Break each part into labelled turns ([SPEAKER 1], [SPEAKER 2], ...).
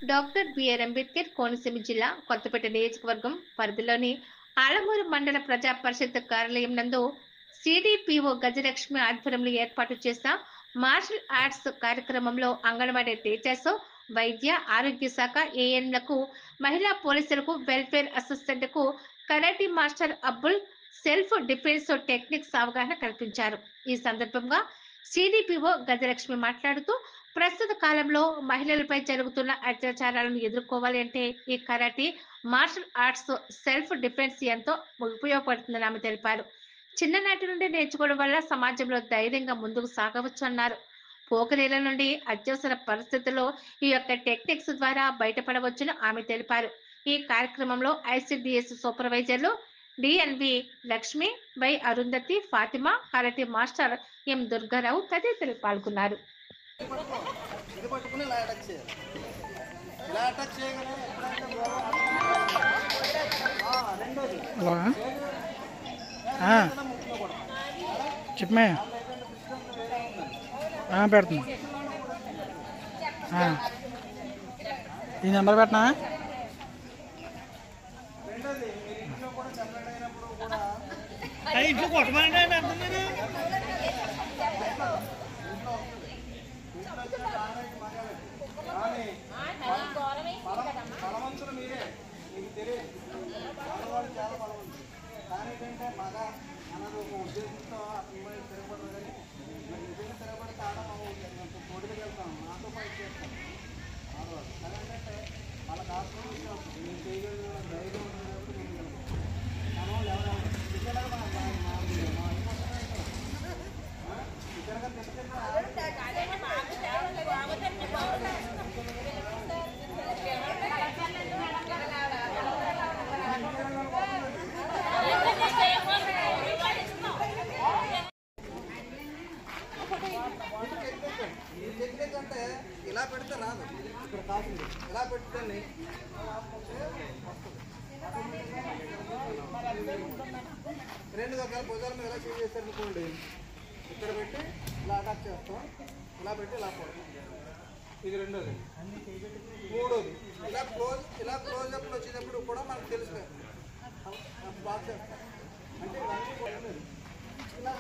[SPEAKER 1] Doctor BR Ambedkar Konaseema జిల్లా కొత్తపేట నియోజకవర్గం పరిధిలోని ఆలమూరు మండల ప్రజా పరిషత్ కార్యాలయం నందు సిడిపిఓ గజలక్ష్మి ఆధ్వర్యంలో ఏర్పాటు చేసిన మార్షల్ ఆర్ట్స్ కార్యక్రమంలో అంగన్వాడీ టీచర్స్, వైద్య ఆరోగ్య శాఖ ఏఎన్లకు, మహిళా పోలీసులకు, వెల్ఫేర్ అసిస్టెంట్కు, కరాటే మాస్టర్ అబ్బుల్ సెల్ఫ్ డిఫెన్స్ టెక్నిక్స్ అవగాహన కల్పించారు. ఈ సందర్భంగా సిడిపిఓ గజలక్ష్మి మాట్లాడుతూ, ప్రస్తుత కాలంలో మహిళలపై జరుగుతున్న అత్యాచారాలను ఎదుర్కోవాలి అంటే ఈ karate martial arts self defence ఎంతో ఉపయోగపడుతుందని ఆమె తెలిపారు. చిన్ననాటి నుండి నేర్చుకోవడం వల్ల సమాజంలో ధైర్యంగా ముందుకు సాగవచ్చు అన్నారు. పోకరీల నుండి అత్యవసర పరిస్థితుల్లో ఈ యొక్క టెక్నిక్స్ ద్వారా బయటపడవచ్చని ఆమె తెలిపారు. ఈ కార్యక్రమంలో ఐసిడిఎస్ సూపర్వైజర్లు DNV Lakshmi, Y Arundhati, Fatima, karate master M Durgarao తదితరులు పాల్గొన్నారు.
[SPEAKER 2] చెప్పమే పెడుతున్నా ఈ నెంబర్ పెట్టనా? ఇంట్లో కొట్టమంటే బలవంతులు మీరే, మీకు తెలియదు. బలవాడు చాలా బలవంతులు. కానీ ఏంటంటే మగ అన్నది ఒక ఉద్దేశంతో అతను తిరగబడరు. కానీ మేము నిజంగా తిరగబడితే పోటీలకు వెళ్తాం, నాతో పాటు చేస్తాం ఆడవాళ్ళు. కానీ ఏంటంటే వాళ్ళకి ఆత్మవిశ్వాసం ఉంటుంది, నేను చేయగలిగిన ధైర్యం ఉంటుంది. మనం ఎవరైనా ఇతరుగా అంటే ఇలా పెడితే రాదు, ఇక్కడ కాకుండా ఇలా పెడితే రెండు రకాల భుజాల మీద ఎలా చేంజ్ చేస్తారు అనుకోండి. ఇక్కడ పెట్టి ఇలా అటాక్ చేస్తాం, ఇలా పెట్టి ఇలా పోతాం. ఇది రెండోది. మూడోది ఇలా క్లోజ్అప్లు వచ్చేటప్పుడు కూడా మనకు తెలుసు బాగా చేస్తాం. అంటే ఇవన్నీ ఇలా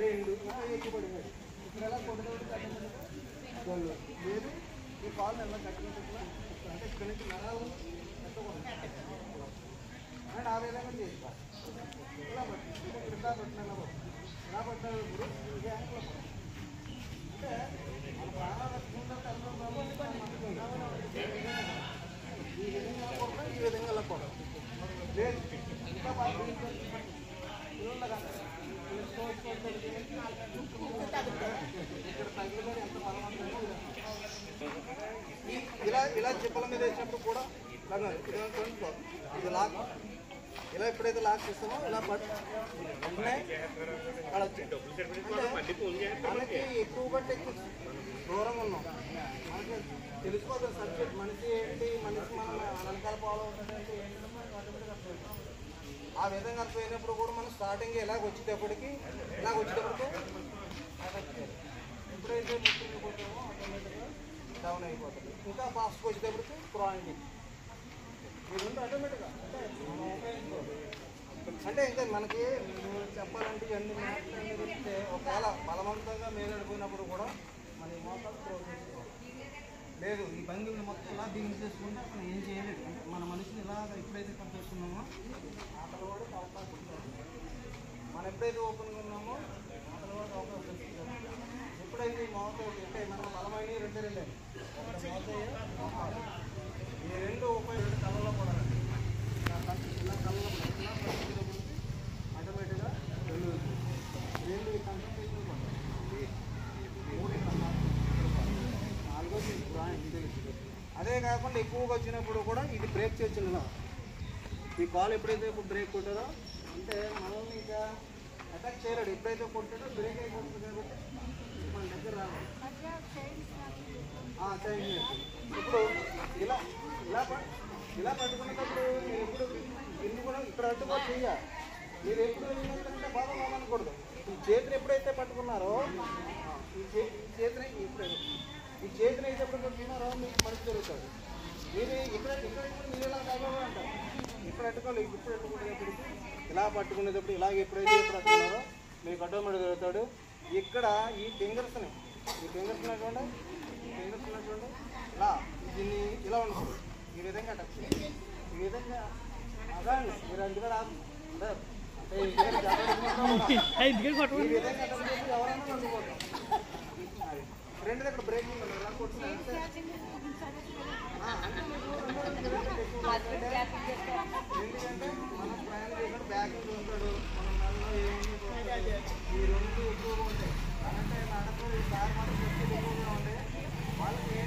[SPEAKER 2] రెండు ఎక్కువ పడిపోయి ఇక్కడ ఎలా కొట్టడం లేదు. ఈ కాల్ ఎలా కట్టినట్టు అంటే ఇక్కడ నుంచి నరాలు కట్టకూడదు అండ్ ఆ విధంగా చేస్తా. ఇలా పట్టి ఇలా పట్టిన ఇలా పట్టినప్పుడు ఇదే యాంగిల్లో అంటే మన ప్రాణాలు ఈ విధంగా ఇలా కూడా లేదు. ఇంకా ఇలా చిప్పల మీద వేసినప్పుడు కూడా ఇది లాక్, ఇలా ఎప్పుడైతే లాక్ చేస్తామో ఇలా మనకి ఎక్కువ బట్టి ఎక్కువ దూరంగా ఉన్నాం, మనకి తెలిసిపోతుంది సబ్జెక్ట్. మనిషి ఏంటి, మనిషి మనం వెనకాల ఫాలో అవుతుందంటే ఏంటంటే ఆ విధంగా అర్థమైనప్పుడు కూడా మనం స్టార్టింగ్ ఇలాగ వచ్చేటప్పటికి ఎప్పుడైతే ముఖ్యంగా పోతామో ఆటోమేటిక్గా డౌన్ అయిపోతుంది. ఇంకా ఫాస్ట్గా వచ్చేటప్పటికి క్రాయింగ్ ఈ రెండు ఆటోమేటిక్గా అంటే ఇంకా మనకి చెప్పాలంటే ఇవన్నీ చెప్తే ఒకవేళ బలవంతంగా మేలడిపోయినప్పుడు కూడా మన మోకాలు ప్రోత్సహిస్తాం లేదు. ఈ భంగిని మొత్తం ఇలా దీన్ని చేసుకుంటే మనం ఏం చేయలేదు. అంటే మన మనిషిని ఇలా ఎప్పుడైతే పనిచేస్తున్నామో ఆటలు కూడా అవకాశం ఉంటుంది. మనం ఎప్పుడైతే ఓపెన్గా ఉన్నామో ఆటలు కూడా అవకాశం ఉంటుంది. ఎప్పుడైతే ఈ మోత అంటే మనం బలమైన రెండే మోత ఈ రెండు ఉపయోగ కళ్ళలో కూడా ఇలా కళ్ళలో ఆటోమేటిక్గా రెండు ఈ కన్సల్టేషన్ కూడా అదే కాకుండా ఎక్కువగా వచ్చినప్పుడు కూడా ఇది బ్రేక్ చేయొచ్చు. ఈ కాల్ ఎప్పుడైతే బ్రేక్ కొట్టారో అంటే మనల్ని ఇంకా అటాక్ చేయలేడు. ఎప్పుడైతే కొట్టాడో బ్రేక్ అయిపోతుంది కాబట్టి మన దగ్గర రావాలి. ఇప్పుడు ఇలా పట్టుకునేటప్పుడు మీరు ఎప్పుడు ఎందుకు కూడా ఇక్కడ అడ్డుకోవచ్చు. మీరు ఎప్పుడు ఏంటంటే బాగా చేతిని ఎప్పుడైతే పట్టుకున్నారో ఈ చేతిని ఈ చేతిని అయితే ఎప్పుడు పట్టుకున్నారో మీకు మనసు జరుగుతుంది. మీరు ఇక్కడ మీరు ఇలా కావాలి అంటారు. ఇక్కడ ఎట్టుకోవాలి, ఇప్పుడు ఎట్టుకునేటప్పటికి ఇలా పట్టుకునేటప్పుడు ఇలాగ ఎప్పుడైతే పట్టుకున్నారో మీకు ఆటోమేటిక్ జరుగుతాడు. ఇక్కడ ఈ ఫింగర్స్ని ఉన్నటువంటి ఇలా దీన్ని ఇలా ఉంటుంది. ఈ విధంగా టచ్ చేయాలి. ఈ విధంగా అదాన్ని మీరు అందుకే రాదు ఈ విధంగా ఎవరైనా అందుకోతాం. రెండు దగ్గర బ్రేకింగ్ ఎలా కొట్టినా ఎందుకంటే మనం ప్రయాణం చేసినప్పుడు బ్యాగ్ ఉంటాడు, మనం నెలలో ఏమి ఈ రెండు ఎక్కువగా ఉంటాయి. అంటే నడక ఈ కార్ మాత్రం ఎక్కువగా ఉంటాయి. వాళ్ళకి